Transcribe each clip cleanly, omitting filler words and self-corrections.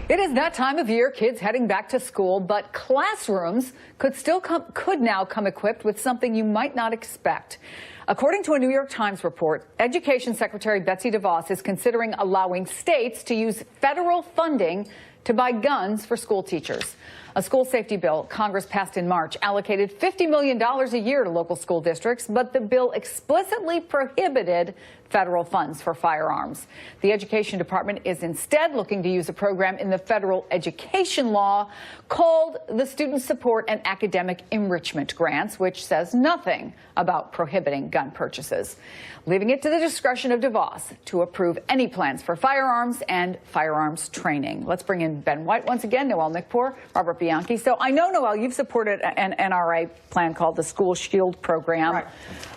It is that time of year, kids heading back to school, but classrooms could now come equipped with something you might not expect. According to a New York Times report, Education Secretary Betsy DeVos is considering allowing states to use federal funding to buy guns for school teachers. A school safety bill Congress passed in March allocated $50 million a year to local school districts, but the bill explicitly prohibited federal funds for firearms. The Education Department is instead looking to use a program in the federal education law called the Student Support and Academic Enrichment Grants, which says nothing about prohibiting gun purchases, leaving it to the discretion of DeVos to approve any plans for firearms and firearms training. Let's bring in Ben White once again, Noel Nickpour, Robert Bianchi. So I know, Noel, you've supported an NRA plan called the School Shield Program, right.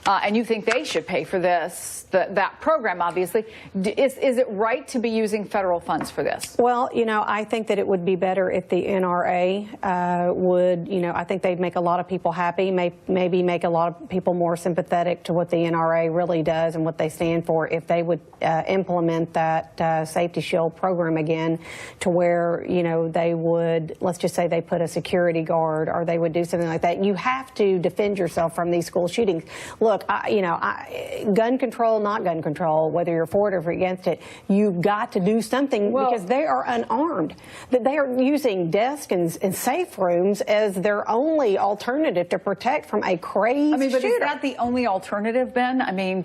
And you think they should pay for this, that program, obviously. Is it right to be using federal funds for this? Well, you know, I think that it would be better if the NRA would, you know, I think they'd make a lot of people happy, maybe make a lot of people more sympathetic to what the NRA really does and what they stand for if they would implement that Safety Shield program again, to where, you know, they would, let's just say they put a security guard or they would do something like that. You have to defend yourself from these school shootings. Look, gun control, not gun control, whether you're for it or against it, you've got to do something, because they are unarmed. They are using desks and safe rooms as their only alternative to protect from a crazed but shooter. Is that the only alternative, Ben? I mean,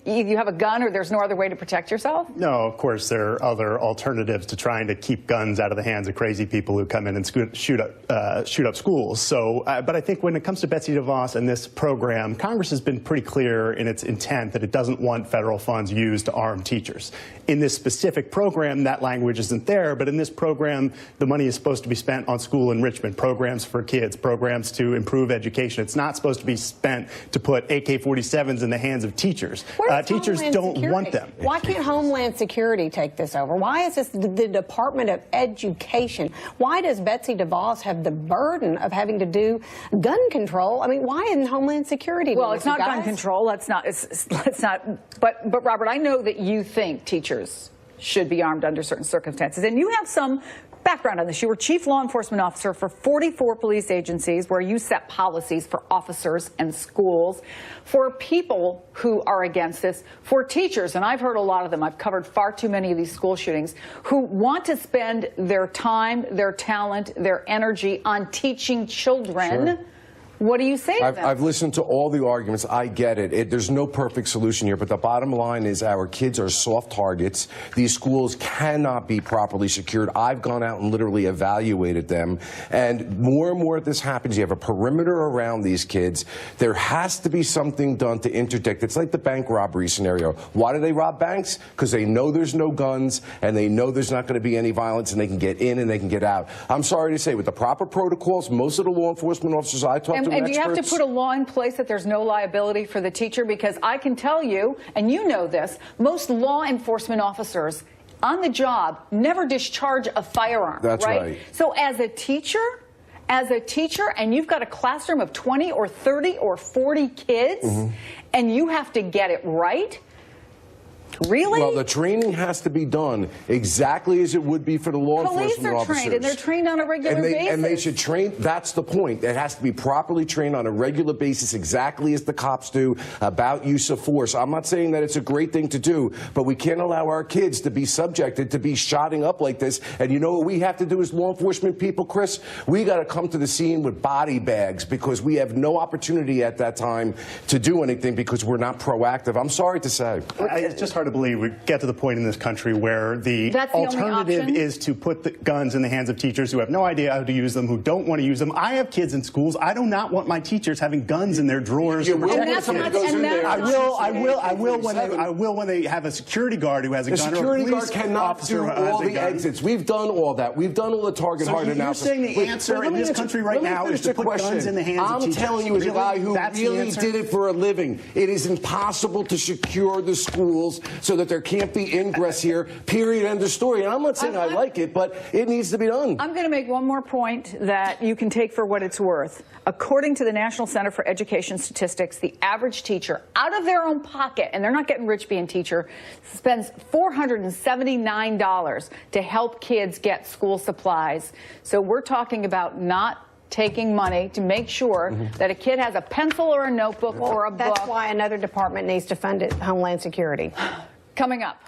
you have a gun or there's no other way to protect yourself? No, of course there are other alternatives to trying to keep guns out of the hands of crazy people who come in and shoot up schools. So, but I think when it comes to Betsy DeVos and this program, Congress has been pretty clear in its intent that it doesn't want federal funds used to arm teachers. In this specific program, that language isn't there, but in this program, the money is supposed to be spent on school enrichment, programs for kids, programs to improve education. It's not supposed to be spent to put AK-47s in the hands of teachers. Teachers don't want them. Why can't Homeland Security take this over? Why is this the Department of Education? Why does Betsy DeVos have the burden of having to do gun control? I mean, why isn't Homeland Security? Well, it's not gun control. Let's not. But Robert, I know that you think teachers should be armed under certain circumstances, and you have some background on this. You were chief law enforcement officer for 44 police agencies, where you set policies for officers and schools. For people who are against this, for teachers, and I've heard a lot of them, I've covered far too many of these school shootings, who want to spend their time, their talent, their energy on teaching children. Sure. What do you say to them? I've listened to all the arguments. I get it. There's no perfect solution here, but the bottom line is our kids are soft targets. These schools cannot be properly secured. I've gone out and literally evaluated them, and more and more this happens. You have a perimeter around these kids. There has to be something done to interdict. It's like the bank robbery scenario. Why do they rob banks? Because they know there's no guns, and they know there's not going to be any violence, and they can get in and they can get out. I'm sorry to say, with the proper protocols, most of the law enforcement officers I talked to, and do you have to put a law in place that there's no liability for the teacher? Because I can tell you, and you know this, most law enforcement officers on the job never discharge a firearm. That's right. So as a teacher, and you've got a classroom of 20 or 30 or 40 kids, and you have to get it right. Really? Well, the training has to be done exactly as it would be for the law enforcement officers. Police are trained, and they're trained on a regular basis. And they should train. That's the point. It has to be properly trained on a regular basis, exactly as the cops do, about use of force. I'm not saying that it's a great thing to do, but we can't allow our kids to be subjected to be shotting up like this. And you know what we have to do as law enforcement people, Chris? We got to come to the scene with body bags, because we have no opportunity at that time to do anything because we're not proactive. I'm sorry to say. It's just hard to believe we get to the point in this country where the alternative is to put the guns in the hands of teachers who have no idea how to use them, who don't want to use them. I have kids in schools. I do not want my teachers having guns in their drawers. I will when they have a security guard who has a gun. The security guard cannot do all the exits. We've done all that. We've done all the target hard analysis. So you're saying the answer in this country right now is to put guns in the hands of teachers? I'm telling you, as a guy who really did it for a living, it is impossible to secure the schools so that there can't be ingress here, period, end of story. And I'm not saying I like it, but it needs to be done. I'm going to make one more point that you can take for what it's worth. According to the National Center for Education Statistics, the average teacher, out of their own pocket, and they're not getting rich being teacher, spends $479 to help kids get school supplies. So we're talking about not taking money to make sure that a kid has a pencil or a notebook or a book. That's why another department needs to fund it, Homeland Security. Coming up.